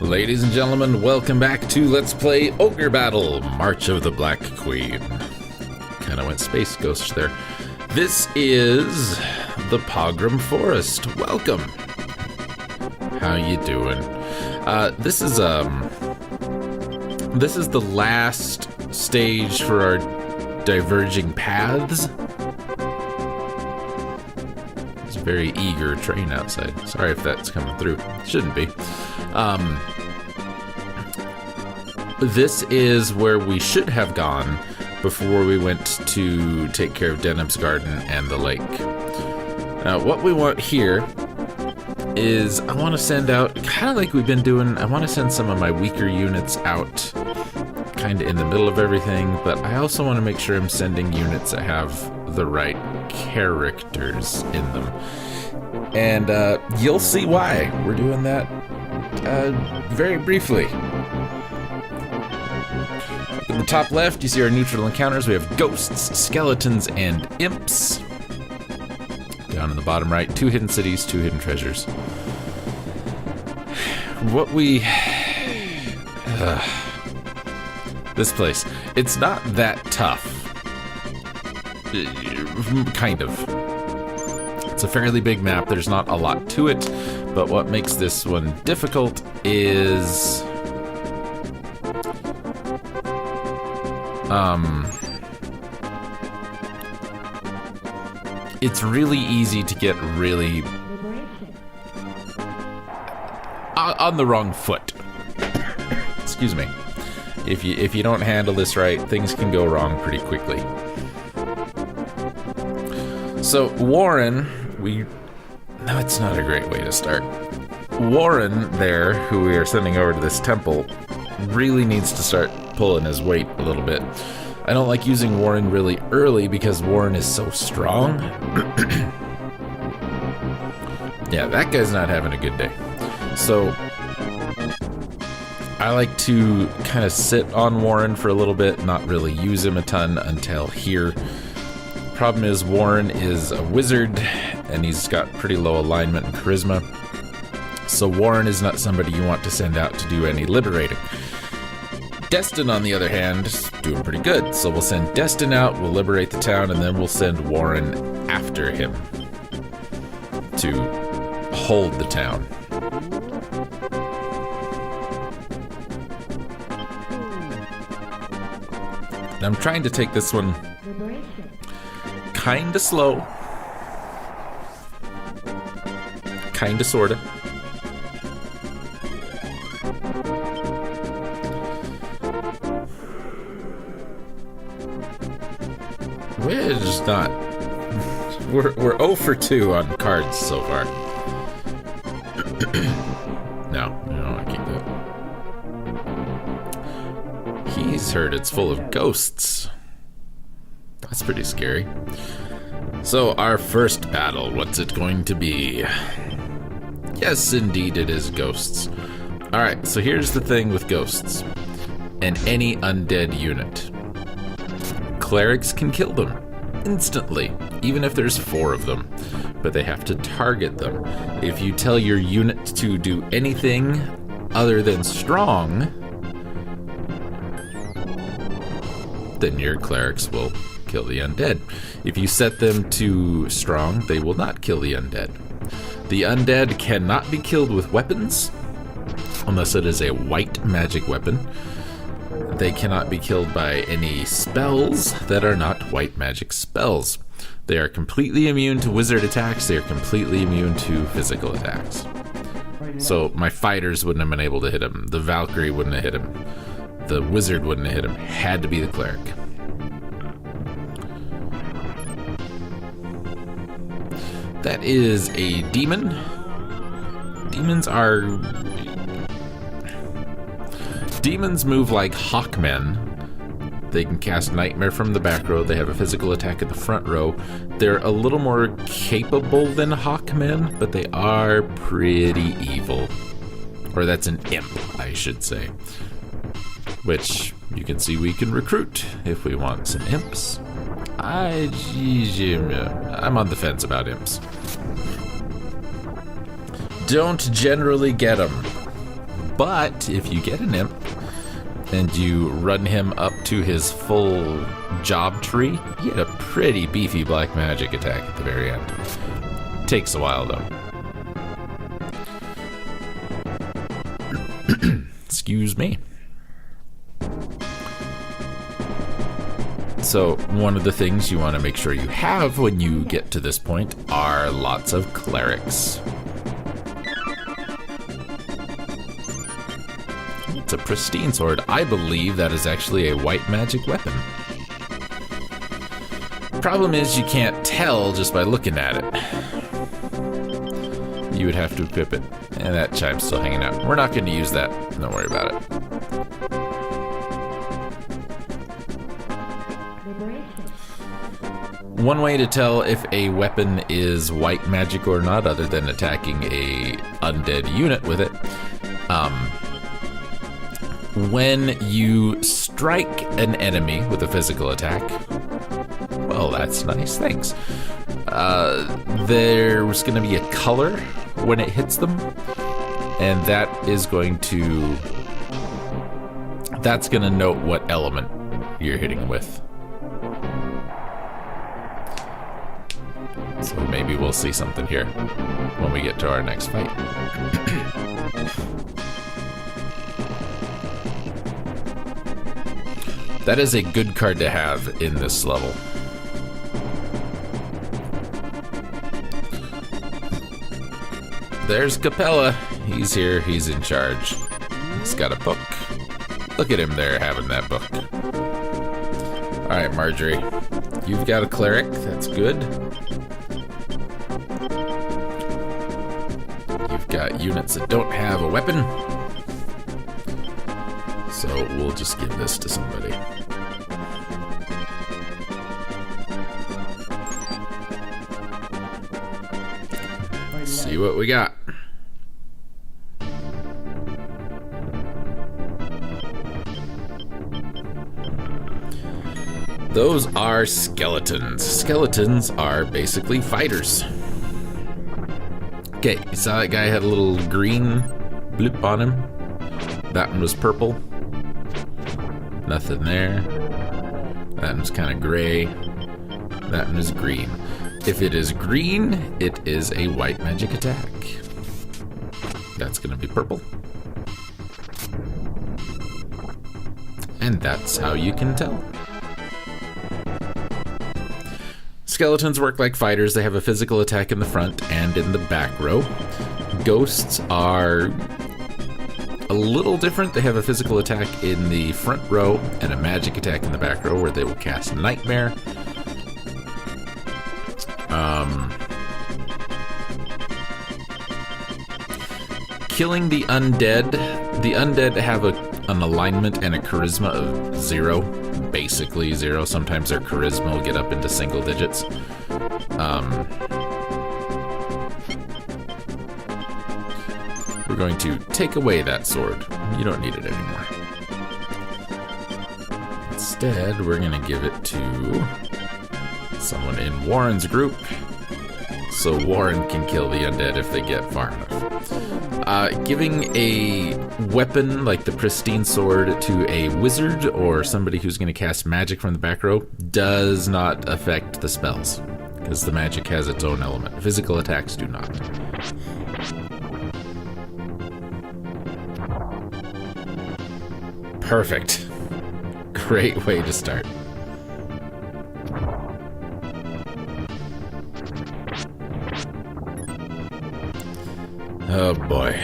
Ladies and gentlemen, welcome back to Let's Play Ogre Battle, March of the Black Queen. Kind of went Space Ghost there. This is the Pogrom Forest. Welcome. How you doing? This is the last stage for our diverging paths. It's a very eager train outside. Sorry if that's coming through. Shouldn't be. This is where we should have gone before we went to take care of Denham's garden and the lake. Now, what we want here is I want to send out, kind of like we've been doing, I want to send some of my weaker units out kind of in the middle of everything, but I also want to make sure I'm sending units that have the right characters in them. And you'll see why we're doing that very briefly. In the top left, you see our neutral encounters. We have ghosts, skeletons, and imps. Down in the bottom right, 2 hidden cities, 2 hidden treasures. What we... this place. It's not that tough. Kind of. It's a fairly big map. There's not a lot to it. But what makes this one difficult is... it's really easy to get really on the wrong foot. Excuse me. If you don't handle this right, things can go wrong pretty quickly. So Warren, no, it's not a great way to start. Warren there, who we are sending over to this temple, really needs to start pulling his weight a little bit. I don't like using Warren really early because Warren is so strong. Yeah, that guy's not having a good day. So I like to kind of sit on Warren for a little bit, not really use him a ton until here. Problem is Warren is a wizard and he's got pretty low alignment and charisma. So Warren is not somebody you want to send out to do any liberating. Destin, on the other hand, is doing pretty good. So we'll send Destin out, we'll liberate the town, and then we'll send Warren after him to hold the town. And I'm trying to take this one kinda slow. Kinda sorta. We're just not. We're 0 for 2 on cards so far. No, I keep that. He's heard it's full of ghosts. That's pretty scary. So our first battle, what's it going to be? Yes, indeed, it is ghosts. Alright, so here's the thing with ghosts and any undead unit. Clerics can kill them instantly, even if there's 4 of them, but they have to target them. If you tell your unit to do anything other than strong, then your clerics will kill the undead. If you set them to strong, they will not kill the undead. The undead cannot be killed with weapons, unless it is a white magic weapon. They cannot be killed by any spells that are not white magic spells. They are completely immune to wizard attacks. They are completely immune to physical attacks. So my fighters wouldn't have been able to hit him. The Valkyrie wouldn't have hit him. The wizard wouldn't have hit him. Had to be the cleric. That is a demon. Demons move like hawkmen. They can cast Nightmare from the back row. They have a physical attack at the front row. They're a little more capable than hawkmen, but they are pretty evil. Or that's an imp, I should say. Which you can see we can recruit if we want some imps. I'm on the fence about imps. Don't generally get them. But if you get an imp and you run him up to his full job tree, you get a pretty beefy black magic attack at the very end. Takes a while though. Excuse me. So one of the things you want to make sure you have when you get to this point are lots of clerics. It's a pristine sword. I believe that is actually a white magic weapon. Problem is you can't tell just by looking at it. You would have to equip it. And that chime's still hanging out. We're not going to use that. Don't worry about it. One way to tell if a weapon is white magic or not, other than attacking a undead unit with it, when you strike an enemy with a physical attack, well, that's nice, thanks. There's going to be a color when it hits them, and that's going to note what element you're hitting with. So maybe we'll see something here when we get to our next fight. That is a good card to have in this level. There's Capella. He's here. He's in charge. He's got a book. Look at him there having that book. All right, Marjorie. You've got a cleric. That's good. You've got units that don't have a weapon. So we'll just give this to somebody. See what we got. Those are skeletons. Skeletons are basically fighters. Okay, you saw that guy had a little green bloop on him? That one was purple. Nothing there. That one's kind of gray. That one is green. If it is green, it is a white magic attack. That's going to be purple. And that's how you can tell. Skeletons work like fighters. They have a physical attack in the front and in the back row. Ghosts are a little different. They have a physical attack in the front row and a magic attack in the back row where they will cast Nightmare. Killing the undead have an alignment and a charisma of 0, basically 0. Sometimes their charisma will get up into single digits. We're going to take away that sword. You don't need it anymore. Instead, we're going to give it to someone in Warren's group, so Warren can kill the undead if they get far enough. Giving a weapon like the pristine sword to a wizard or somebody who's going to cast magic from the back row does not affect the spells, because the magic has its own element. Physical attacks do not. Perfect. Great way to start. Oh boy.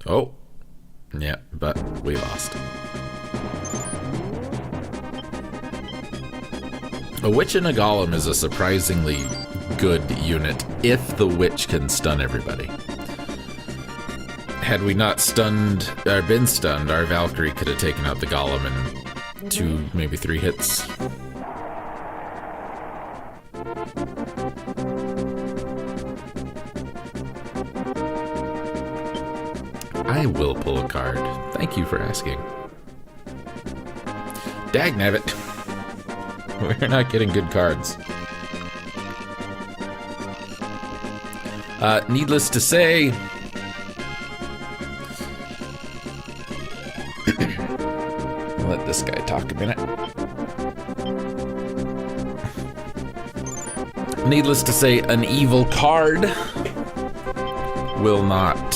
Oh. Yeah, but we lost. A witch and a golem is a surprisingly good unit if the witch can stun everybody. Had we not been stunned, our Valkyrie could have taken out the golem in 2, maybe 3 hits. I will pull a card. Thank you for asking. Dagnabbit. We're not getting good cards. Needless to say, I'll let this guy talk a minute. Needless to say, an evil card will not,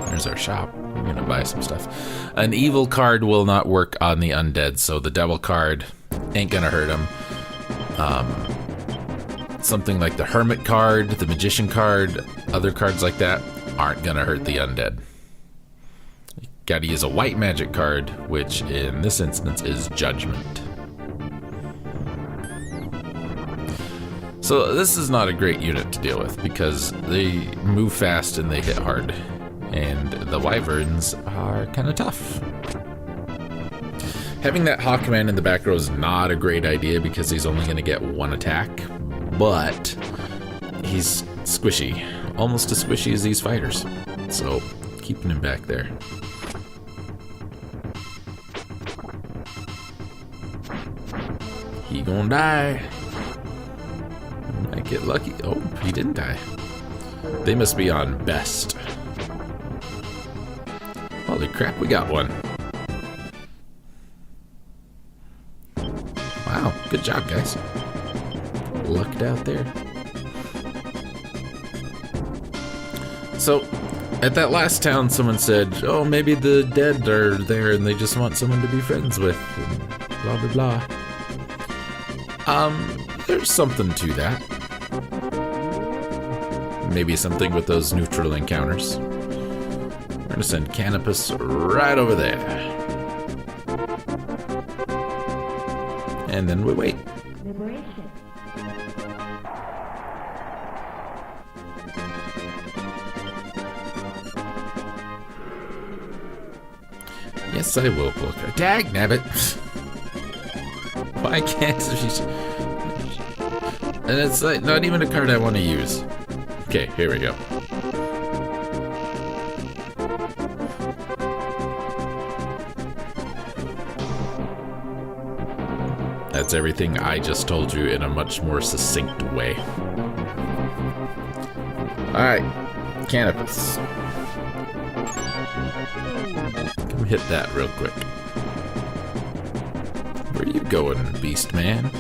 there's our shop. I'm gonna buy some stuff. An evil card will not work on the undead, so the devil card ain't gonna hurt him. Something like the hermit card, the magician card, other cards like that aren't gonna hurt the undead. You gotta use a white magic card, which in this instance is judgment. So this is not a great unit to deal with because they move fast and they hit hard. And the wyverns are kind of tough. Having that Hawkman in the back row is not a great idea because he's only going to get one attack. But he's squishy. Almost as squishy as these fighters. So keeping him back there. He gonna die. Might get lucky. Oh, he didn't die. They must be on best. Holy crap, we got one. Wow, good job, guys. Lucked out there. So, at that last town, someone said, oh, maybe the dead are there and they just want someone to be friends with. And blah, blah, blah. There's something to that. Maybe something with those neutral encounters. We're gonna send Canopus right over there. And then we wait. Liberation. Yes, I will, Booker. Dagnabbit! Why can't she? And it's like not even a card I want to use. Okay, here we go. That's everything I just told you in a much more succinct way. Alright, Canopus. Come hit that real quick. Where are you going, beast man?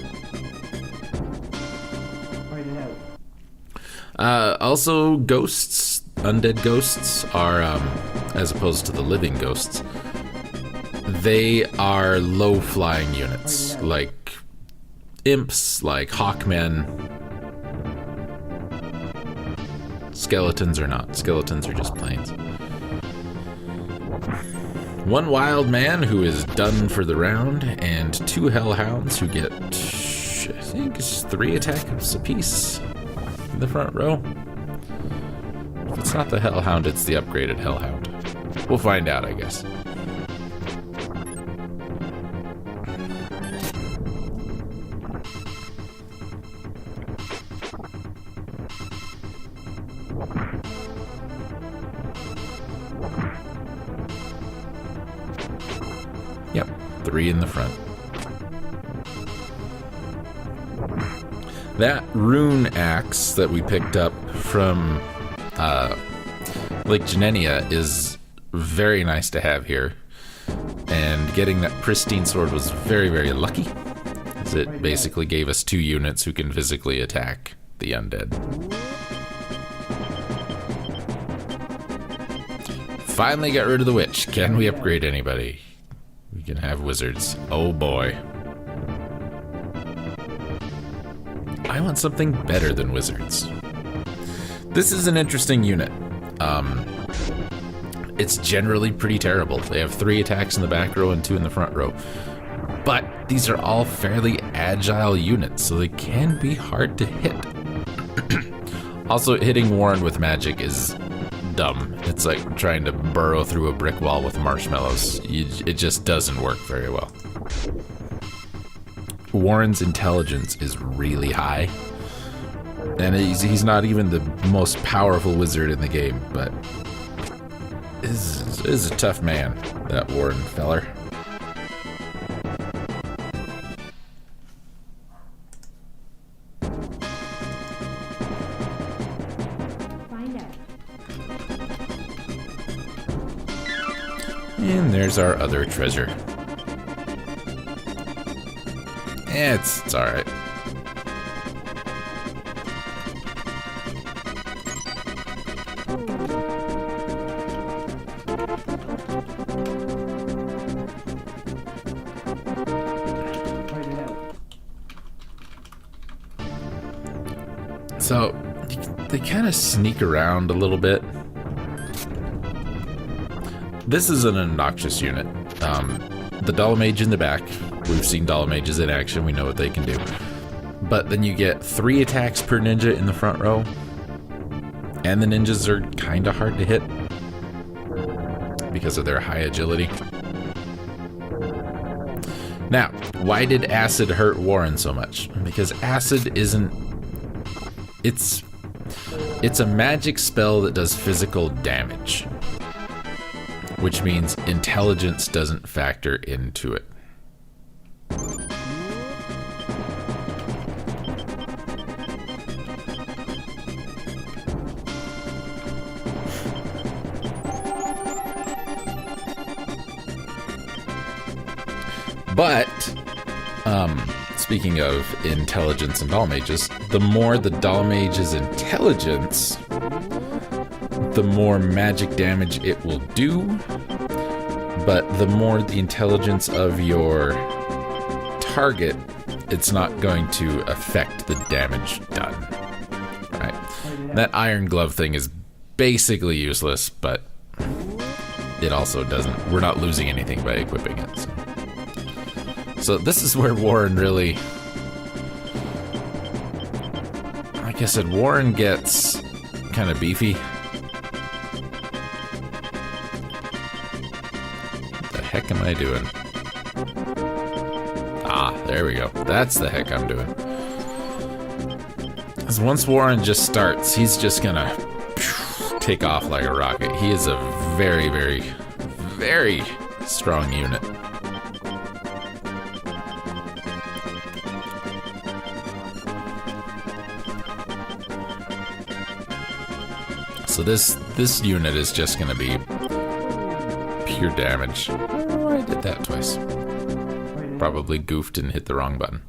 Also, ghosts, undead ghosts are, as opposed to the living ghosts, they are low-flying units, like imps, like hawkmen. Skeletons are not. Skeletons are just planes. One wild man who is done for the round, and 2 hellhounds who get, I think it's 3 attacks apiece in the front row. If it's not the hellhound, it's the upgraded hellhound. We'll find out, I guess. Yep, 3 in the front. That rune axe that we picked up from Lake Genenia is very nice to have here. And getting that pristine sword was very, very lucky, as it basically gave us 2 units who can physically attack the undead. Finally got rid of the witch. Can we upgrade anybody? We can have wizards. Oh boy. I want something better than wizards. This is an interesting unit. It's generally pretty terrible. They have 3 attacks in the back row and 2 in the front row. But these are all fairly agile units, so they can be hard to hit. Also, hitting Warren with magic is dumb. It's like trying to burrow through a brick wall with marshmallows. It just doesn't work very well. Warren's intelligence is really high. And he's not even the most powerful wizard in the game, but is a tough man, that Warren feller. Find out. And there's our other treasure. Yeah, it's alright. So, they kind of sneak around a little bit. This is an obnoxious unit. The Dolomage in the back, we've seen Dolomages in action, we know what they can do. But then you get 3 attacks per ninja in the front row. And the ninjas are kind of hard to hit because of their high agility. Now, why did acid hurt Warren so much? Because acid isn't... It's a magic spell that does physical damage, which means intelligence doesn't factor into it. But, speaking of intelligence and Dolomages, the more the Dolomage's intelligence, the more magic damage it will do, but the more the intelligence of your target, it's not going to affect the damage done. Right? That Iron Glove thing is basically useless, but it also doesn't... We're not losing anything by equipping it. So this is where Warren really... Like I said, Warren gets kind of beefy. What the heck am I doing? Ah, there we go. That's the heck I'm doing. Because once Warren just starts, he's just gonna take off like a rocket. He is a very, very, very strong unit. So this unit is just going to be pure damage. Oh, I did that twice. Probably goofed and hit the wrong button.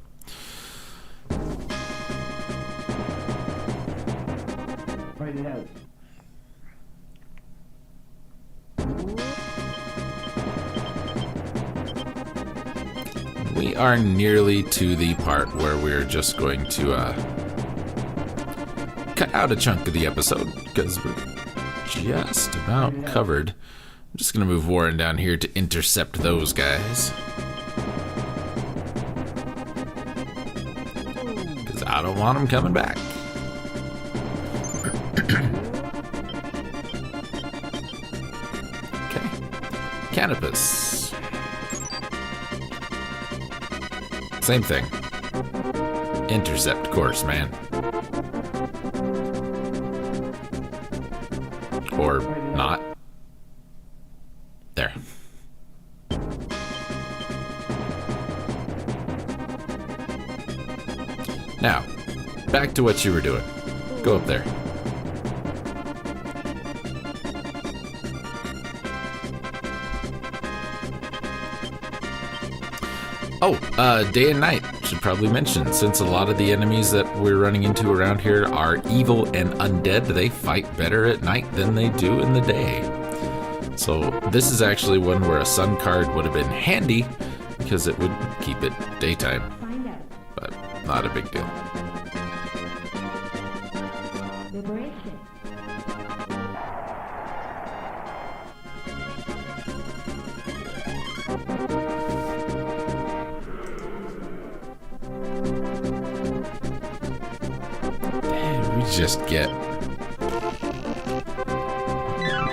We are nearly to the part where we're just going to cut out a chunk of the episode because we're just about covered. I'm just gonna move Warren down here to intercept those guys because I don't want them coming back. Okay, Canopus, same thing. Intercept course, man. Or not. There. Now, back to what you were doing. Go up there. Oh, day and night. Should probably mention, since a lot of the enemies that we're running into around here are evil and undead, they fight better at night than they do in the day. So this is actually one where a sun card would have been handy because it would keep it daytime, but not a big deal. Just get...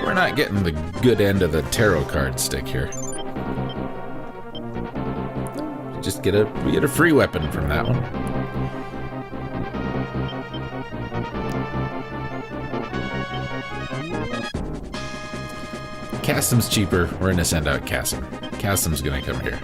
We're not getting the good end of the tarot card stick here. Just we get a free weapon from that one. Cassim's cheaper. We're gonna send out Cassim. Cassim's gonna come here.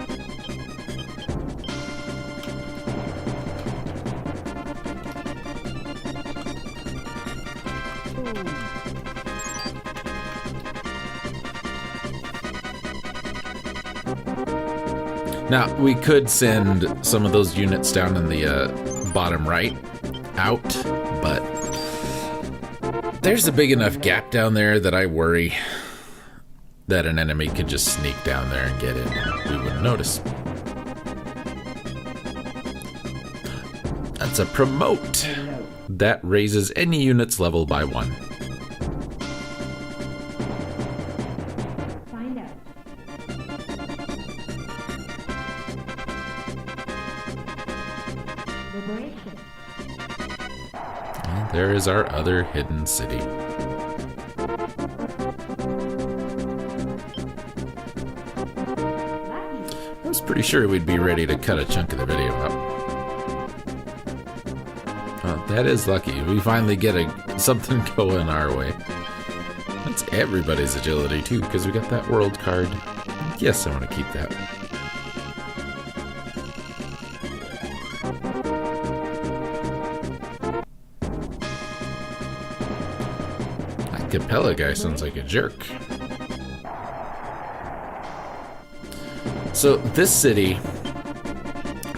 Now, we could send some of those units down in the bottom right out, but there's a big enough gap down there that I worry that an enemy could just sneak down there and get in. We wouldn't notice. That's a promote. That raises any unit's level by 1. Find out. Liberation. And there is our other hidden city. I was pretty sure we'd be ready to cut a chunk of the video out. That is lucky. We finally get something going our way. That's everybody's agility too, because we got that world card. Yes, I want to keep that. That Capella guy sounds like a jerk. So this city,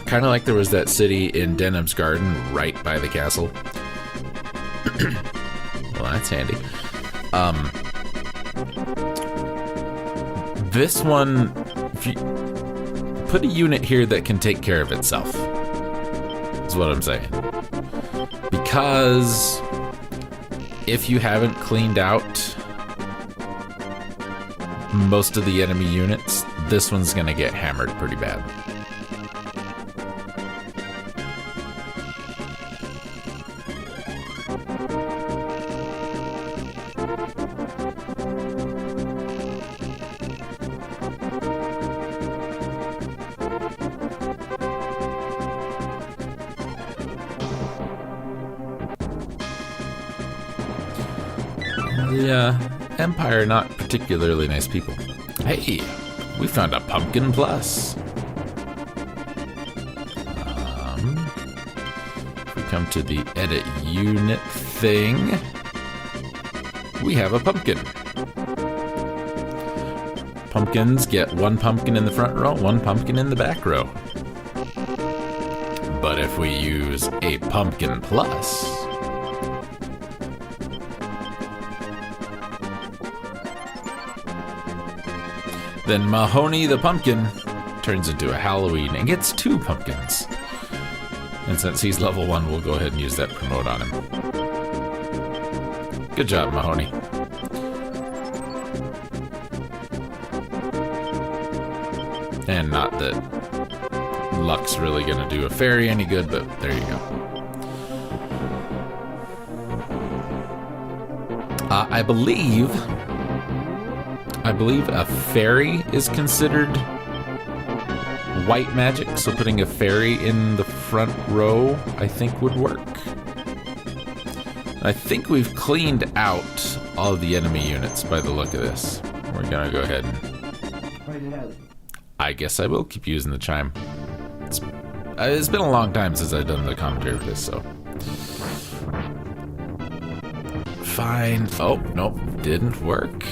kind of like there was that city in Denham's Garden right by the castle. Well, that's handy. This one, if you put a unit here that can take care of itself, is what I'm saying. Because if you haven't cleaned out most of the enemy units, this one's gonna get hammered pretty bad. The Empire, not particularly nice people. Hey, we found a pumpkin plus. If we come to the edit unit thing, we have a pumpkin. Pumpkins get 1 pumpkin in the front row, 1 pumpkin in the back row. But if we use a pumpkin plus, then Mahoney the pumpkin turns into a Halloween and gets 2 pumpkins. And since he's level 1, we'll go ahead and use that promote on him. Good job, Mahoney. And not that luck's really gonna do a fairy any good, but there you go. I believe a fairy is considered white magic, so putting a fairy in the front row, I think, would work. I think we've cleaned out all of the enemy units by the look of this. We're gonna go ahead and... I guess I will keep using the chime. It's been a long time since I've done the commentary for this, so... Fine. Oh, nope, didn't work.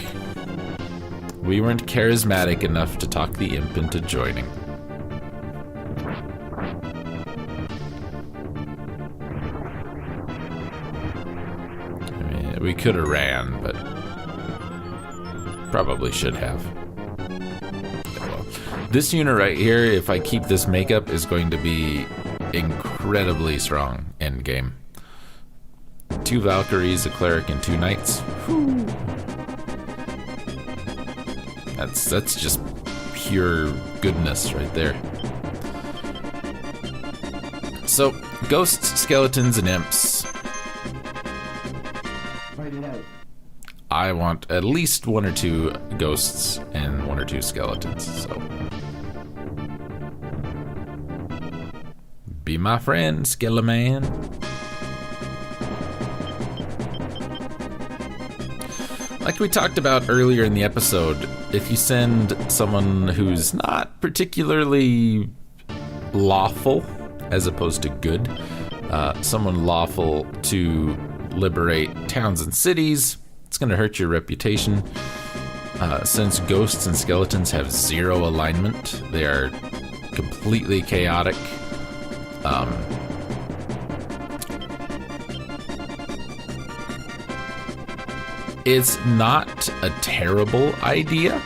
We weren't charismatic enough to talk the imp into joining. I mean, we could have ran, but probably should have. Well, this unit right here, if I keep this makeup, is going to be incredibly strong end game. 2 Valkyries, a cleric, and 2 knights. Whew. That's just pure goodness right there. So, ghosts, skeletons, and imps. I want at least 1 or 2 ghosts and 1 or 2 skeletons, so. Be my friend, Skeleman. Like we talked about earlier in the episode, if you send someone who's not particularly lawful, as opposed to good, someone lawful to liberate towns and cities, it's going to hurt your reputation. Since ghosts and skeletons have zero alignment, they are completely chaotic. It's not a terrible idea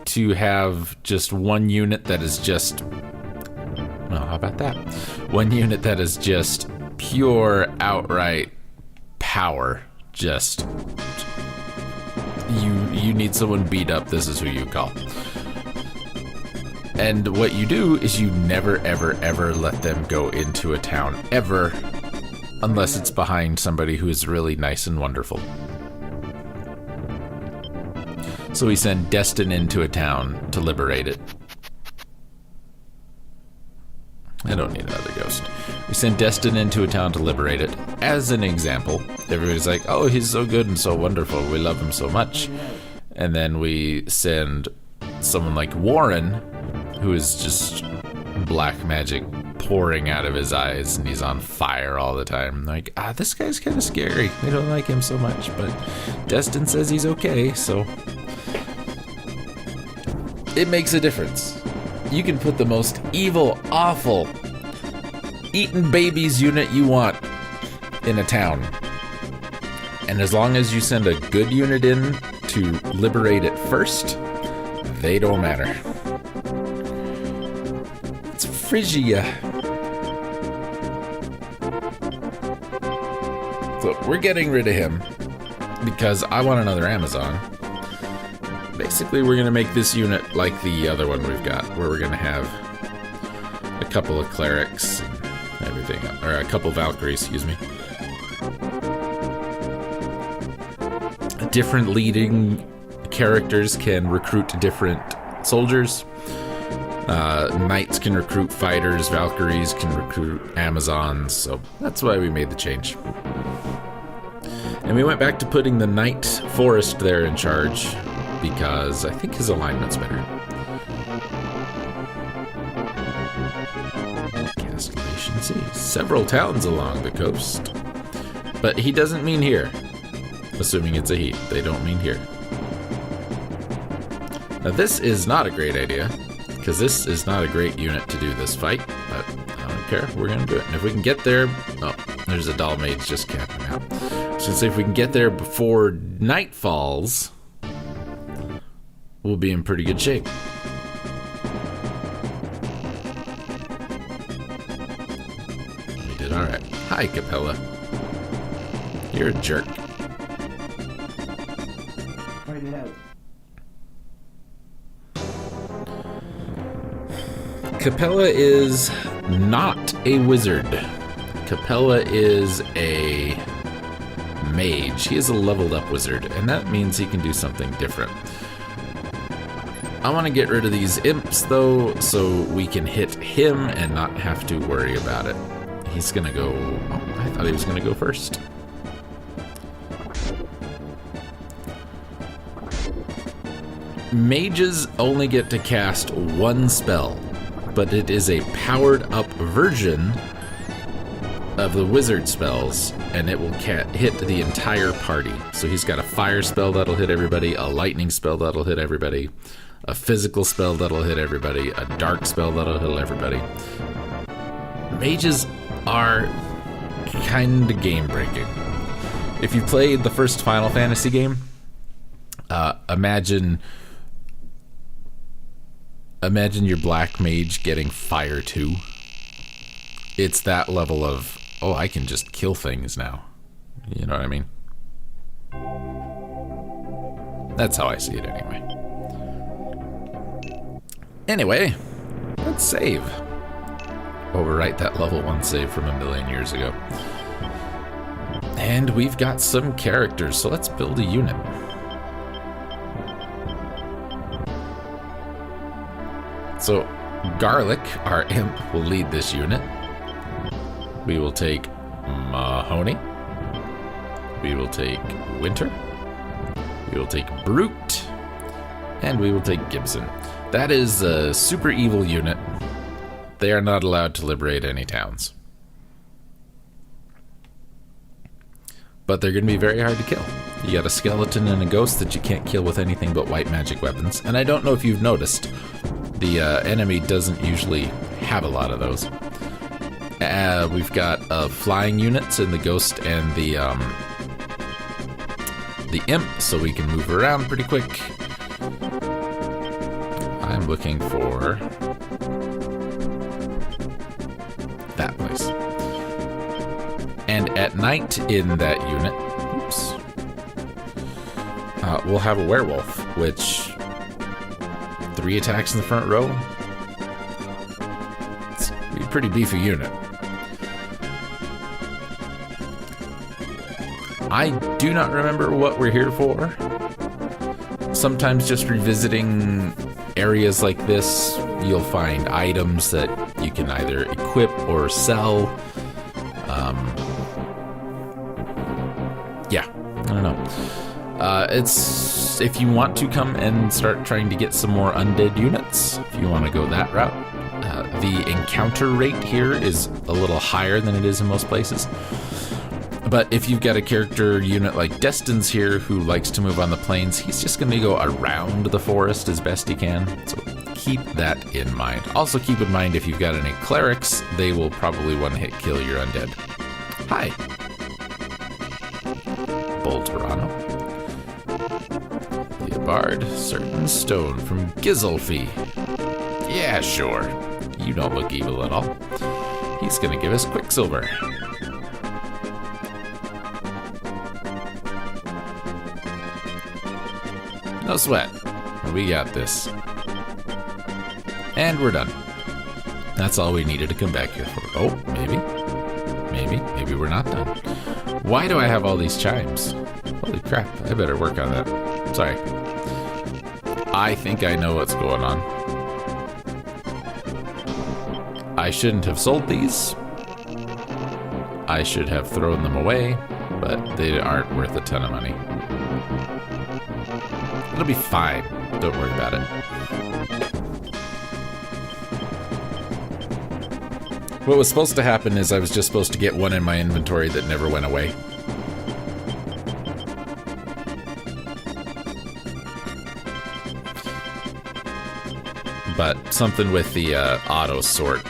to have just one unit that is just... Well, how about that? One unit that is just pure, outright power. Just... You need someone beat up, this is who you call. And what you do is you never, ever, ever let them go into a town, ever, unless it's behind somebody who is really nice and wonderful. So we send Destin into a town to liberate it. I don't need another ghost. We send Destin into a town to liberate it. As an example, everybody's like, oh, he's so good and so wonderful. We love him so much. And then we send someone like Warren, who is just black magic pouring out of his eyes and he's on fire all the time. Like, this guy's kind of scary. We don't like him so much, but Destin says he's okay, so it makes a difference. You can put the most evil, awful, eating babies unit you want in a town. And as long as you send a good unit in to liberate it first, they don't matter. It's Phrygia. So we're getting rid of him because I want another Amazon. Basically, we're going to make this unit like the other one we've got, where we're going to have a couple of clerics and everything, or a couple Valkyries, excuse me. Different leading characters can recruit different soldiers. Knights can recruit fighters, Valkyries can recruit Amazons, so that's why we made the change. And we went back to putting the Knight Forest there in charge, because I think his alignment's better. Castellation City. Several towns along the coast. But he doesn't mean here. Assuming it's a he. They don't mean here. Now this is not a great idea, because this is not a great unit to do this fight, but I don't care. We're going to do it. And if we can get there... Oh, there's a doll mage just camping out. So say if we can get there before night falls, we'll be in pretty good shape. We did alright. Hi, Capella. You're a jerk. Point it out. Capella is not a wizard. Capella is a mage. He is a leveled up wizard, and that means he can do something different. I want to get rid of these imps, though, so we can hit him and not have to worry about it. He's gonna go... Oh, I thought he was gonna go first. Mages only get to cast one spell, but it is a powered-up version of the wizard spells, and it will hit the entire party. So he's got a fire spell that'll hit everybody, a lightning spell that'll hit everybody, a physical spell that'll hit everybody, a dark spell that'll hit everybody. Mages are kind of game-breaking. If you played the first Final Fantasy game, imagine your black mage getting fire too. It's that level of, oh, I can just kill things now. You know what I mean? That's how I see it anyway. Anyway, let's save. Overwrite that level 1 save from 1,000,000 years ago. And we've got some characters, so let's build a unit. So, Garlic, our imp, will lead this unit. We will take Mahoney, We will take Winter. We will take Brute. And we will take Gibson. That is a super evil unit. They are not allowed to liberate any towns. But they're going to be very hard to kill. You got a skeleton and a ghost that you can't kill with anything but white magic weapons. And I don't know if you've noticed, the enemy doesn't usually have a lot of those. We've got flying units in the ghost and the imp, so we can move around pretty quick. I'm looking for that place. And at night in that unit, oops, we'll have a werewolf, which 3 attacks in the front row. It's a pretty beefy unit. I do not remember what we're here for. Sometimes just revisiting areas like this, you'll find items that you can either equip or sell. Yeah, I don't know. It's if you want to come and start trying to get some more undead units, if you want to go that route. The encounter rate here is a little higher than it is in most places. But if you've got a character unit like Destin's here who likes to move on the plains, he's just going to go around the forest as best he can. So keep that in mind. Also keep in mind if you've got any clerics, they will probably one-hit kill your undead. Hi. Bolterano. Leopard, certain stone from Gizelfie. Yeah, sure. You don't look evil at all. He's going to give us Quicksilver. No sweat. We got this. And we're done. That's all we needed to come back here for. Oh, maybe we're not done. Why do I have all these chimes? Holy crap, I better work on that. Sorry. I think I know what's going on. I shouldn't have sold these. I should have thrown them away, but they aren't worth a ton of money. It'll be fine. Don't worry about it. What was supposed to happen is I was just supposed to get one in my inventory that never went away. But something with the auto sort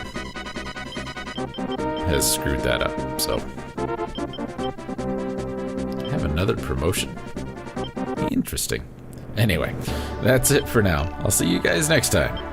has screwed that up, so. I have another promotion. Interesting. Anyway, that's it for now. I'll see you guys next time.